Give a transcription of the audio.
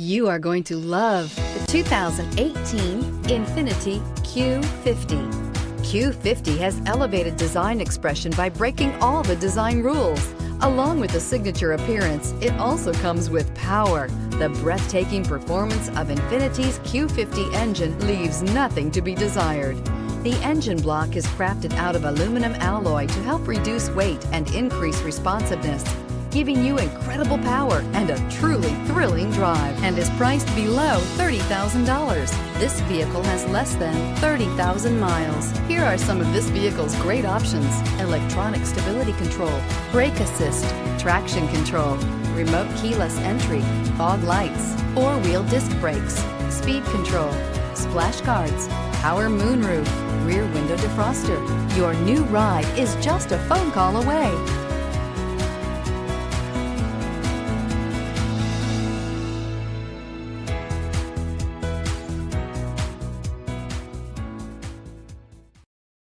You are going to love the 2018 Infiniti Q50. Q50 has elevated design expression by breaking all the design rules. Along with the signature appearance, it also comes with power. The breathtaking performance of Infiniti's Q50 engine leaves nothing to be desired. The engine block is crafted out of aluminum alloy to help reduce weight and increase responsiveness, giving you incredible power and a truly thrilling drive, and is priced below $30,000. This vehicle has less than 30,000 miles. Here are some of this vehicle's great options: electronic stability control, brake assist, traction control, remote keyless entry, fog lights, four-wheel disc brakes, speed control, splash guards, power moonroof, rear window defroster. Your new ride is just a phone call away.